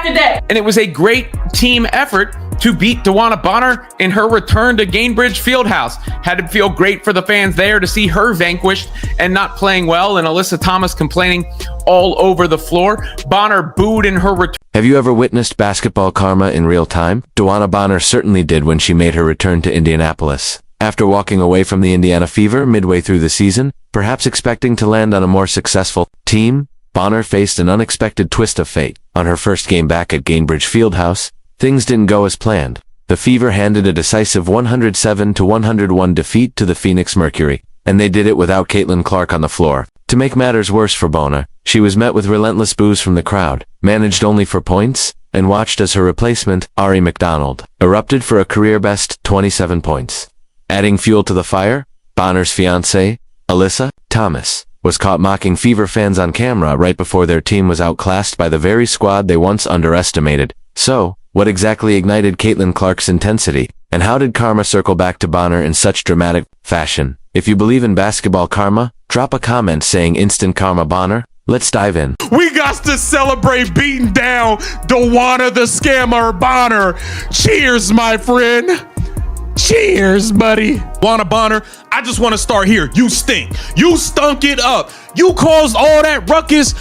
after that. And it was a great team effort to beat DeWanna Bonner in her return to Gainbridge Fieldhouse. Had to feel great for the fans there to see her vanquished and not playing well, and Alyssa Thomas complaining all over the floor. Bonner booed in her return. Have you ever witnessed basketball karma in real time? DeWanna Bonner certainly did when she made her return to Indianapolis. After walking away from the Indiana Fever midway through the season, perhaps expecting to land on a more successful team, Bonner faced an unexpected twist of fate. On her first game back at Gainbridge Fieldhouse, things didn't go as planned. The Fever handed a decisive 107-101 defeat to the Phoenix Mercury, and they did it without Caitlin Clark on the floor. To make matters worse for Bonner, she was met with relentless boos from the crowd, managed only for points, and watched as her replacement, Ari McDonald, erupted for a career-best 27 points. Adding fuel to the fire, Bonner's fiancée, Alyssa Thomas, was caught mocking Fever fans on camera right before their team was outclassed by the very squad they once underestimated. So, what exactly ignited Caitlin Clark's intensity, and how did karma circle back to Bonner in such dramatic fashion? If you believe in basketball karma, drop a comment saying instant karma Bonner. Let's dive in. We got to celebrate beating down DeWanna the Scammer Bonner. Cheers, my friend. Cheers, buddy. DeWanna Bonner, I just want to start here. You stink. You stunk it up. You caused all that ruckus.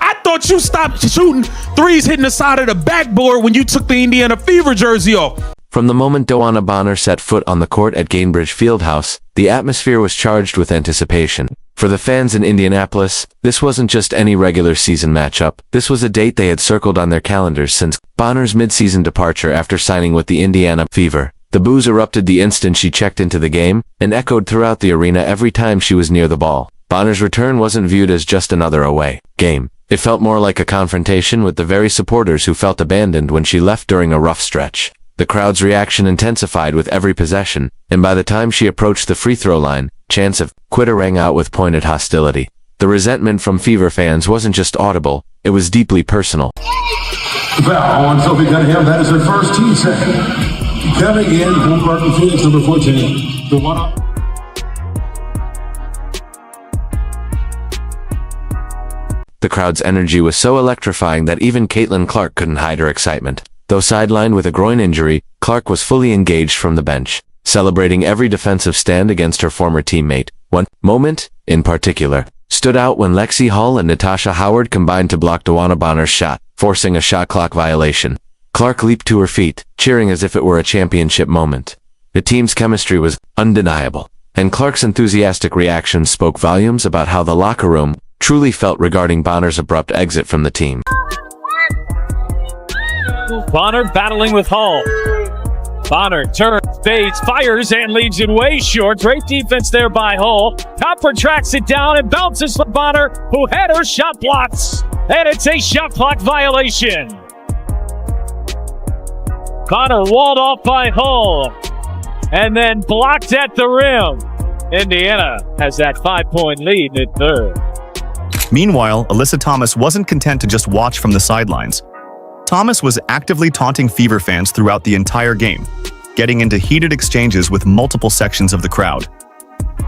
I thought you stopped shooting threes hitting the side of the backboard when you took the Indiana Fever jersey off. From the moment DeWanna Bonner set foot on the court at Gainbridge Fieldhouse, the atmosphere was charged with anticipation. For the fans in Indianapolis, this wasn't just any regular season matchup. This was a date they had circled on their calendars since Bonner's midseason departure after signing with the Indiana Fever. The boos erupted the instant she checked into the game and echoed throughout the arena every time she was near the ball. Bonner's return wasn't viewed as just another away game. It felt more like a confrontation with the very supporters who felt abandoned when she left during a rough stretch. The crowd's reaction intensified with every possession, and by the time she approached the free throw line, chants of "quitter" rang out with pointed hostility. The resentment from Fever fans wasn't just audible, it was deeply personal. Foul on Sophie Cunningham, that is her first team second. Coming in from Martin Phoenix, number 14, DeWanna. The crowd's energy was so electrifying that even Caitlin Clark couldn't hide her excitement. Though sidelined with a groin injury, Clark was fully engaged from the bench, celebrating every defensive stand against her former teammate. One moment, in particular, stood out when Lexi Hall and Natasha Howard combined to block DeWanna Bonner's shot, forcing a shot clock violation. Clark leaped to her feet, cheering as if it were a championship moment. The team's chemistry was undeniable, and Clark's enthusiastic reaction spoke volumes about how the locker room truly felt regarding Bonner's abrupt exit from the team. Bonner battling with Hall. Bonner turns, fades, fires, and leaves it way short. Great defense there by Hall. Copper tracks it down and bounces for Bonner, who had her shot blocked. And it's a shot clock violation. Bonner walled off by Hall, and then blocked at the rim. Indiana has that 5-point lead in third. Meanwhile, Alyssa Thomas wasn't content to just watch from the sidelines. Thomas was actively taunting Fever fans throughout the entire game, getting into heated exchanges with multiple sections of the crowd.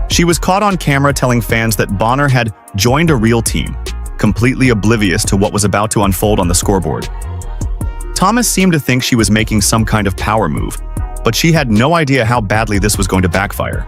She was caught on camera telling fans that Bonner had joined a real team, completely oblivious to what was about to unfold on the scoreboard. Thomas seemed to think she was making some kind of power move, but she had no idea how badly this was going to backfire.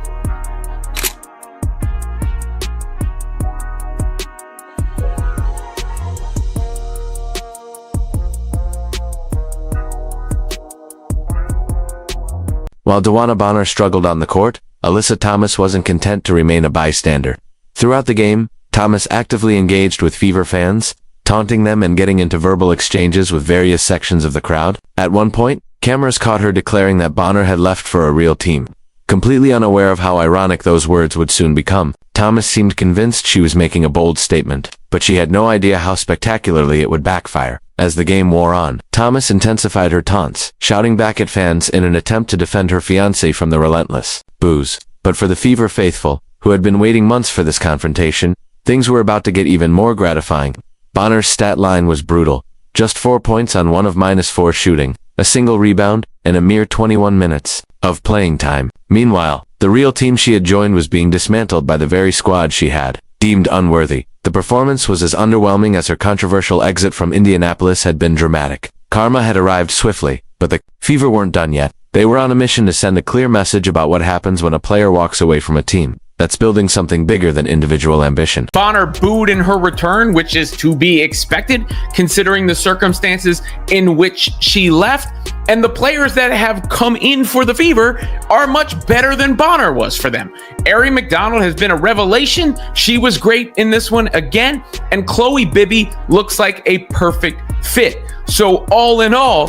While DeWanna Bonner struggled on the court, Alyssa Thomas wasn't content to remain a bystander. Throughout the game, Thomas actively engaged with Fever fans, taunting them and getting into verbal exchanges with various sections of the crowd. At one point, cameras caught her declaring that Bonner had left for a real team. Completely unaware of how ironic those words would soon become, Thomas seemed convinced she was making a bold statement, but she had no idea how spectacularly it would backfire. As the game wore on, Thomas intensified her taunts, shouting back at fans in an attempt to defend her fiancé from the relentless boos. But for the Fever faithful, who had been waiting months for this confrontation, things were about to get even more gratifying. Bonner's stat line was brutal. Just 4 points on 1 of -4 shooting, a single rebound, and a mere 21 minutes of playing time. Meanwhile, the real team she had joined was being dismantled by the very squad she had deemed unworthy. The performance was as underwhelming as her controversial exit from Indianapolis had been dramatic. Karma had arrived swiftly, but the Fever weren't done yet. They were on a mission to send a clear message about what happens when a player walks away from a team that's building something bigger than individual ambition. Bonner booed in her return, which is to be expected considering the circumstances in which she left. And the players that have come in for the Fever are much better than Bonner was for them. Ari McDonald has been a revelation. She was great in this one again. And Chloe Bibby looks like a perfect fit. So all in all,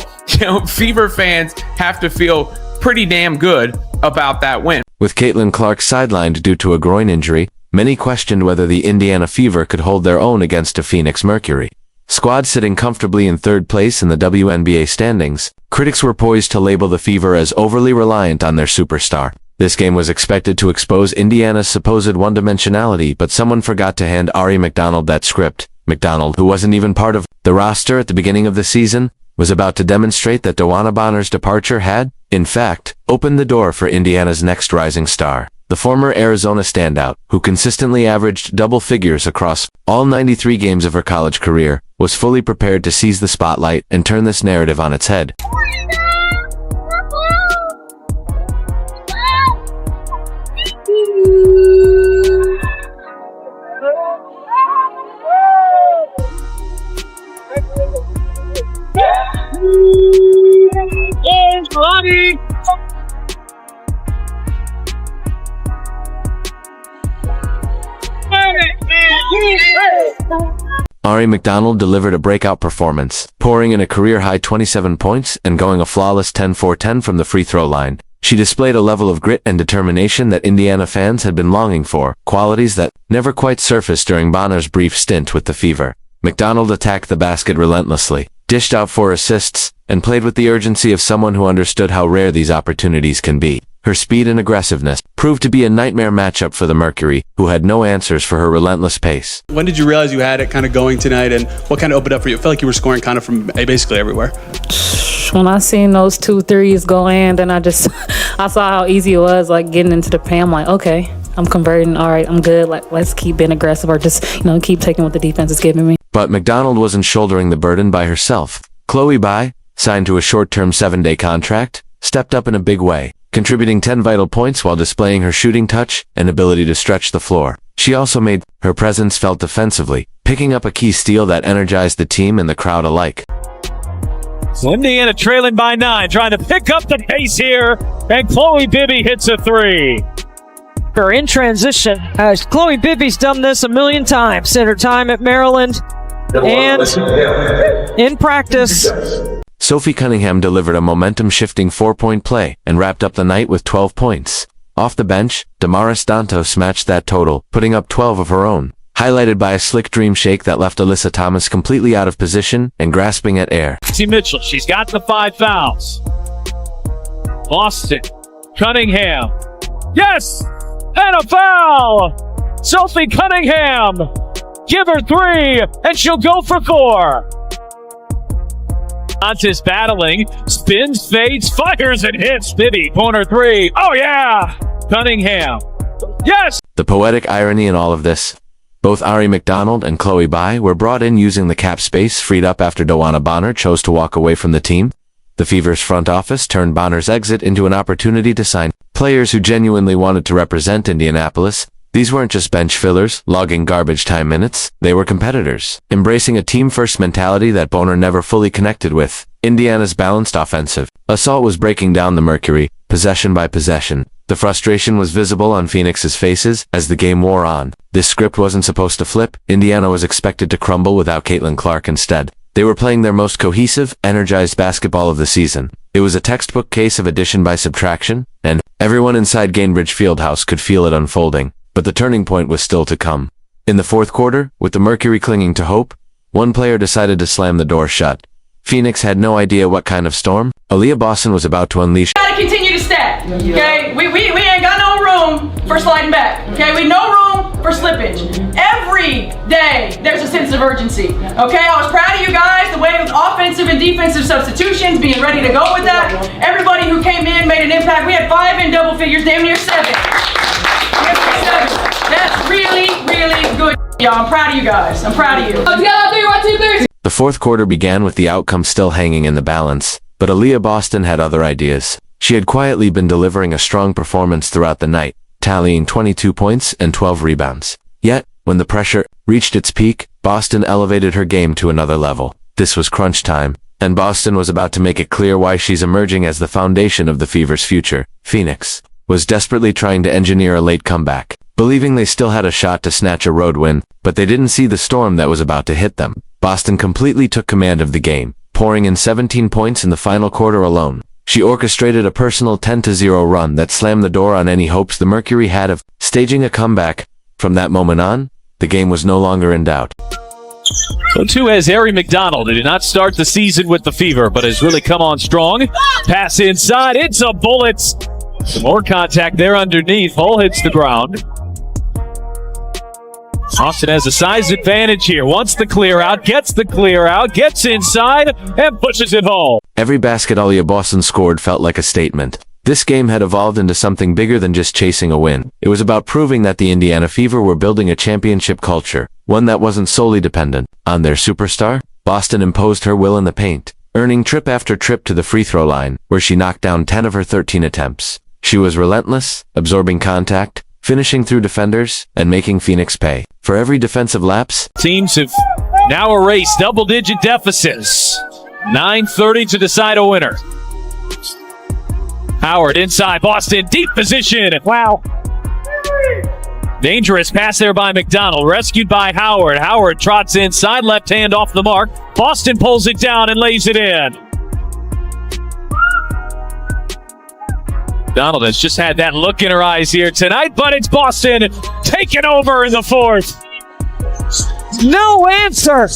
Fever fans have to feel pretty damn good about that win. With Caitlin Clark sidelined due to a groin injury, many questioned whether the Indiana Fever could hold their own against a Phoenix Mercury squad sitting comfortably in third place in the WNBA standings. Critics were poised to label the Fever as overly reliant on their superstar. This game was expected to expose Indiana's supposed one-dimensionality, but someone forgot to hand Ari McDonald that script. McDonald, who wasn't even part of the roster at the beginning of the season, was about to demonstrate that DeWanna Bonner's departure had, in fact, opened the door for Indiana's next rising star. The former Arizona standout, who consistently averaged double figures across all 93 games of her college career, was fully prepared to seize the spotlight and turn this narrative on its head. Ari McDonald delivered a breakout performance, pouring in a career-high 27 points and going a flawless 10-4-10 from the free throw line. She displayed a level of grit and determination that Indiana fans had been longing for, qualities that never quite surfaced during Bonner's brief stint with the Fever. McDonald attacked the basket relentlessly, dished out 4 assists, and played with the urgency of someone who understood how rare these opportunities can be. Her speed and aggressiveness proved to be a nightmare matchup for the Mercury, who had no answers for her relentless pace. When did you realize you had it kind of going tonight, and what kind of opened up for you? It felt like you were scoring kind of from basically everywhere. When I seen those 2 threes go in, then I saw how easy it was, like getting into the paint. I'm like, okay, I'm converting. All right, I'm good. Like, let's keep being aggressive, or just, keep taking what the defense is giving me. But McDonald wasn't shouldering the burden by herself. Chloe Bai, signed to a short-term 7-day contract, stepped up in a big way, contributing 10 vital points while displaying her shooting touch and ability to stretch the floor. She also made her presence felt defensively, picking up a key steal that energized the team and the crowd alike. So Indiana trailing by 9, trying to pick up the pace here, and Chloe Bibby hits a 3. Her in transition. Chloe Bibby's done this a million times in her time at Maryland and in practice. Sophie Cunningham delivered a momentum-shifting 4-point play and wrapped up the night with 12 points. Off the bench, Damaris Dantos matched that total, putting up 12 of her own, highlighted by a slick dream shake that left Alyssa Thomas completely out of position and grasping at air. See Mitchell, she's got the 5 fouls. Austin, Cunningham, yes, and a foul! Sophie Cunningham, give her 3, and she'll go for 4. Dantas battling, spins, fades, fires, and hits. Bibby, corner 3. Oh yeah! Cunningham. Yes! The poetic irony in all of this. Both Ari McDonald and Chloe Bai were brought in using the cap space freed up after DeWanna Bonner chose to walk away from the team. The Fever's front office turned Bonner's exit into an opportunity to sign players who genuinely wanted to represent Indianapolis. These weren't just bench fillers, logging garbage time minutes. They were competitors, embracing a team-first mentality that Bonner never fully connected with. Indiana's balanced offensive assault was breaking down the Mercury, possession by possession. The frustration was visible on Phoenix's faces as the game wore on. This script wasn't supposed to flip. Indiana was expected to crumble without Caitlin Clark instead. They were playing their most cohesive, energized basketball of the season. It was a textbook case of addition by subtraction, and everyone inside Gainbridge Fieldhouse could feel it unfolding. But the turning point was still to come. In the fourth quarter, with the Mercury clinging to hope, one player decided to slam the door shut. Phoenix had no idea what kind of storm Aaliyah Boston was about to unleash. We gotta continue to stack, okay? We ain't got no room for sliding back, okay? We no room for slippage. Every day, there's a sense of urgency, okay? I was proud of you guys, the way with offensive and defensive substitutions, being ready to go with that. Everybody who came in made an impact. We had 5 in double figures, damn near 7. That's really, really good. Yeah, I'm proud of you guys. I'm proud of you. Together, 3, 1, 2, 3. The fourth quarter began with the outcome still hanging in the balance, but Aaliyah Boston had other ideas. She had quietly been delivering a strong performance throughout the night, tallying 22 points and 12 rebounds. Yet, when the pressure reached its peak, Boston elevated her game to another level. This was crunch time, and Boston was about to make it clear why she's emerging as the foundation of the Fever's future. Phoenix was desperately trying to engineer a late comeback, believing they still had a shot to snatch a road win, but they didn't see the storm that was about to hit them. Boston completely took command of the game, pouring in 17 points in the final quarter alone. She orchestrated a personal 10-0 run that slammed the door on any hopes the Mercury had of staging a comeback. From that moment on, the game was no longer in doubt. So too has Harry McDonald, who did not start the season with the Fever, but has really come on strong. Pass inside, it's a bullet. Some more contact there underneath. Hull hits the ground. Austin has a size advantage here. Wants the clear out, gets the clear out, gets inside, and pushes it home. Every basket Aaliyah Boston scored felt like a statement. This game had evolved into something bigger than just chasing a win. It was about proving that the Indiana Fever were building a championship culture, one that wasn't solely dependent on their superstar. Boston imposed her will in the paint, earning trip after trip to the free throw line, where she knocked down 10 of her 13 attempts. She was relentless, absorbing contact, finishing through defenders, and making Phoenix pay for every defensive lapse. Teams have now erased double-digit deficits. 9:30 to decide a winner. Howard inside, Boston, deep position. Wow. Dangerous pass there by McDonald, rescued by Howard. Howard trots inside, left hand off the mark. Boston pulls it down and lays it in. McDonald has just had that look in her eyes here tonight, but it's Boston taking over in the fourth. No answer.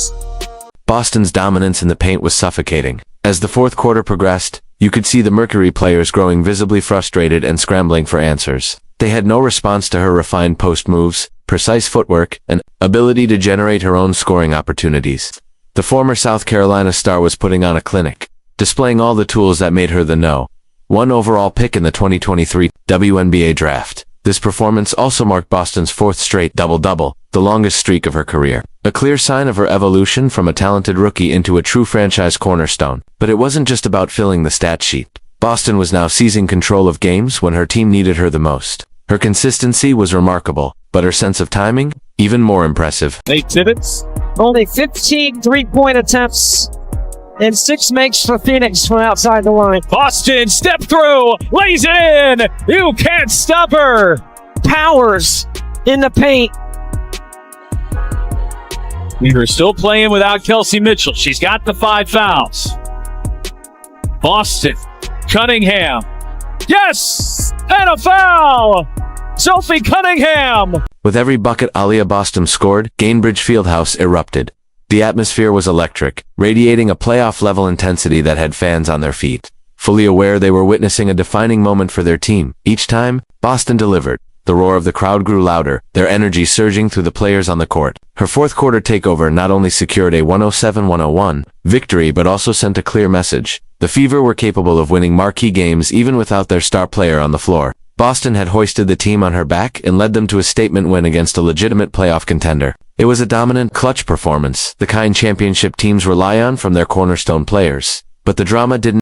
Boston's dominance in the paint was suffocating. As the fourth quarter progressed, you could see the Mercury players growing visibly frustrated and scrambling for answers. They had no response to her refined post moves, precise footwork, and ability to generate her own scoring opportunities. The former South Carolina star was putting on a clinic, displaying all the tools that made her the No. 1 overall pick in the 2023 WNBA draft. This performance also marked Boston's fourth straight double-double, the longest streak of her career. A clear sign of her evolution from a talented rookie into a true franchise cornerstone. But it wasn't just about filling the stat sheet. Boston was now seizing control of games when her team needed her the most. Her consistency was remarkable, but her sense of timing, even more impressive. Nate Tibbetts. Only 15 three-point attempts and 6 makes for Phoenix from outside the line. Boston, step through, lays it in. You can't stop her. Powers in the paint. We're still playing without Kelsey Mitchell. She's got the 5 fouls. Boston, Cunningham. Yes! And a foul! Sophie Cunningham! With every bucket Aaliyah Boston scored, Gainbridge Fieldhouse erupted. The atmosphere was electric, radiating a playoff-level intensity that had fans on their feet. Fully aware they were witnessing a defining moment for their team, each time, Boston delivered. The roar of the crowd grew louder, their energy surging through the players on the court. Her fourth quarter takeover not only secured a 107-101 victory but also sent a clear message. The Fever were capable of winning marquee games even without their star player on the floor. Boston had hoisted the team on her back and led them to a statement win against a legitimate playoff contender. It was a dominant, clutch performance, the kind championship teams rely on from their cornerstone players. But the drama didn't